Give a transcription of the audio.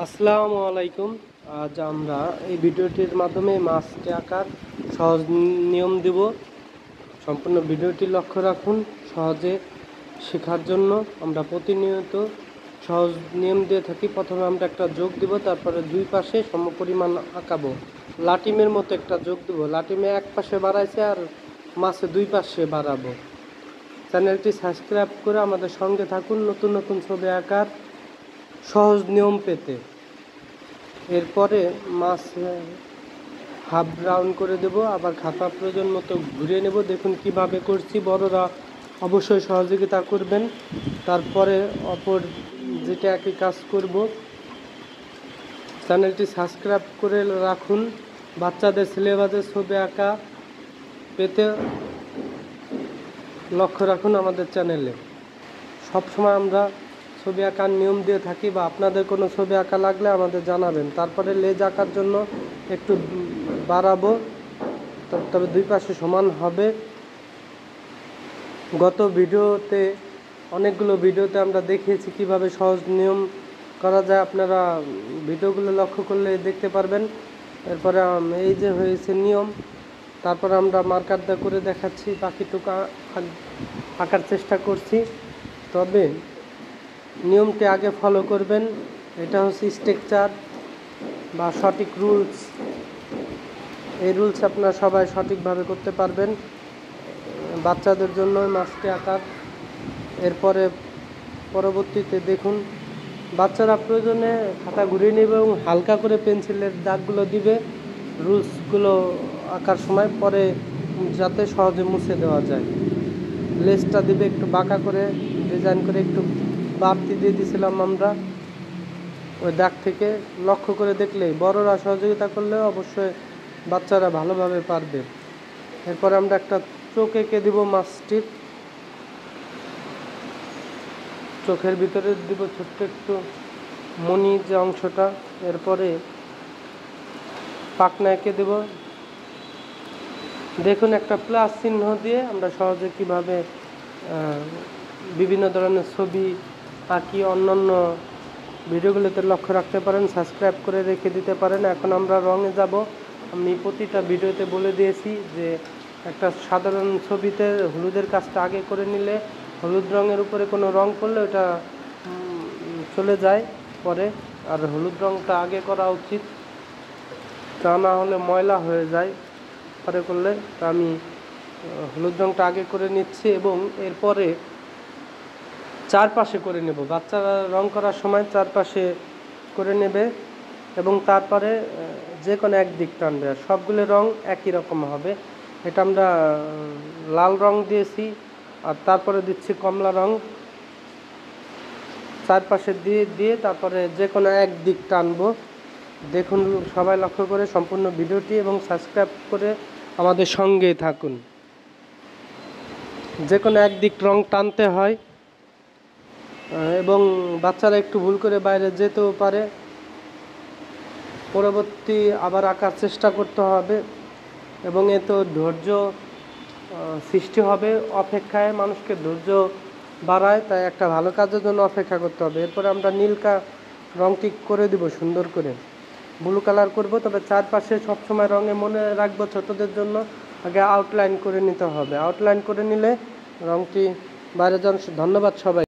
আসসালামু আলাইকুম। আজ আমরা এই ভিডিওটির মাধ্যমে মাছটি আঁকার সহজ নিয়ম দেব। সম্পূর্ণ ভিডিওটি লক্ষ্য রাখুন। সহজে শেখার জন্য আমরা প্রতিনিয়ত সহজ নিয়ম দিয়ে থাকি। প্রথমে আমরা একটা যোগ দেব, তারপরে দুই পাশে সমপরিমাণ আঁকাবো। লাটিমের মতো একটা যোগ দেব। লাটিমে এক পাশে বাড়াইছে আর মাছে দুই পাশে বাড়াবো। চ্যানেলটি সাবস্ক্রাইব করে আমাদের সঙ্গে থাকুন নতুন নতুন ছবি আঁকার সহজ নিয়ম পেতে। এরপরে মাছ হাফ রাউন্ড করে দেব, আবার খাতা প্রয়োজন মতো ঘুরিয়ে নেব। দেখুন কিভাবে করছি, বড়রা অবশ্যই সহযোগিতা করবেন। তারপরে অপর যেটা একই কাজ করব। চ্যানেলটি সাবস্ক্রাইব করে রাখুন। বাচ্চাদের সিলেবাসের ছবি আঁকা পেতে লক্ষ্য রাখুন আমাদের চ্যানেলে। সবসময় আমরা ছবি আঁকার নিয়ম দিয়ে থাকি, বা আপনাদের কোনো ছবি আঁকা লাগলে আমাদের জানাবেন। তারপরে লেজ আঁকার জন্য একটু বাড়াবো, তবে দুই পাশে সমান হবে। গত ভিডিওতে অনেকগুলো ভিডিওতে আমরা দেখিয়েছি কিভাবে সহজ নিয়ম করা যায়। আপনারা ভিডিওগুলো লক্ষ্য করলে দেখতে পারবেন। এরপরে এই যে হয়েছে নিয়ম, তারপরে আমরা মার্কার দিয়ে করে দেখাচ্ছি। বাকিটুকু আঁকার চেষ্টা করছি, তবে নিয়মটি আগে ফলো করবেন। এটা হচ্ছে স্ট্রাকচার বা সঠিক রুলস। এই রুলস আপনারা সবাই সঠিকভাবে করতে পারবেন। বাচ্চাদের জন্য মাছটি আঁকার। এরপরে পরবর্তীতে দেখুন, বাচ্চারা প্রয়োজনে খাতা ঘুরিয়ে নেবে এবং হালকা করে পেন্সিলের দাগগুলো দিবে রুলসগুলো আঁকার সময়, পরে যাতে সহজে মুছে দেওয়া যায়। লেজটা দিবে একটু বাঁকা করে, ডিজাইন করে একটু বাড়তি দিয়ে দিয়েছিলাম আমরা ওই দাগ থেকে। লক্ষ্য করে দেখলেই, বড়রা সহযোগিতা করলে অবশ্যই বাচ্চারা ভালোভাবে পারবে। এরপরে আমরা একটা চোখ এঁকে দিব মাছটির। চোখের ভিতরে দিব ছোট্ট একটু মণি যে অংশটা। এরপরে পাখনা এঁকে দেব। দেখুন একটা প্লাস চিহ্ন দিয়ে আমরা সহজে কিভাবে বিভিন্ন ধরনের ছবি আঁকি। অন্যান্য ভিডিওগুলোতে লক্ষ্য রাখতে পারেন, সাবস্ক্রাইব করে রেখে দিতে পারেন। এখন আমরা রঙে যাব। আমি প্রতিটা ভিডিওতে বলে দিয়েছি যে একটা সাধারণ ছবিতে হলুদের কাজটা আগে করে নিলে, হলুদ রঙের উপরে কোনো রং করলে ওটা চলে যায় পরে। আর হলুদ রঙটা আগে করা উচিত, তা না হলে ময়লা হয়ে যায় পরে করলে। তা আমি হলুদ রঙটা আগে করে নিচ্ছি এবং এরপরে চারপাশে করে নেব। বাচ্চারা রং করার সময় চারপাশে করে নেবে এবং তারপরে যে কোনো এক দিক টানবে। আর সবগুলো রং একই রকম হবে। এটা আমরা লাল রং দিয়েছি, আর তারপরে দিচ্ছি কমলা রং। চারপাশে দিয়ে তারপরে যে কোনো এক দিক টানবো। দেখুন সবাই লক্ষ্য করে সম্পূর্ণ ভিডিওটি এবং সাবস্ক্রাইব করে আমাদের সঙ্গে থাকুন। যে কোনো এক দিক রং টানতে হয় এবং বাচ্চারা একটু ভুল করে বাইরে যেতেও পারে। পরবর্তী আবার আঁকার চেষ্টা করতে হবে এবং এত ধৈর্য সৃষ্টি হবে। অপেক্ষায় মানুষকে ধৈর্য বাড়ায়, তাই একটা ভালো কাজের জন্য অপেক্ষা করতে হবে। এরপরে আমরা নীলকা রংটি করে দিব সুন্দর করে, ব্লু কালার করব। তবে চারপাশে সবসময় রঙে মনে রাখবো ছোটদের জন্য আগে আউটলাইন করে নিতে হবে। আউটলাইন করে নিলে রংটি বাইরে যান। ধন্যবাদ সবাই।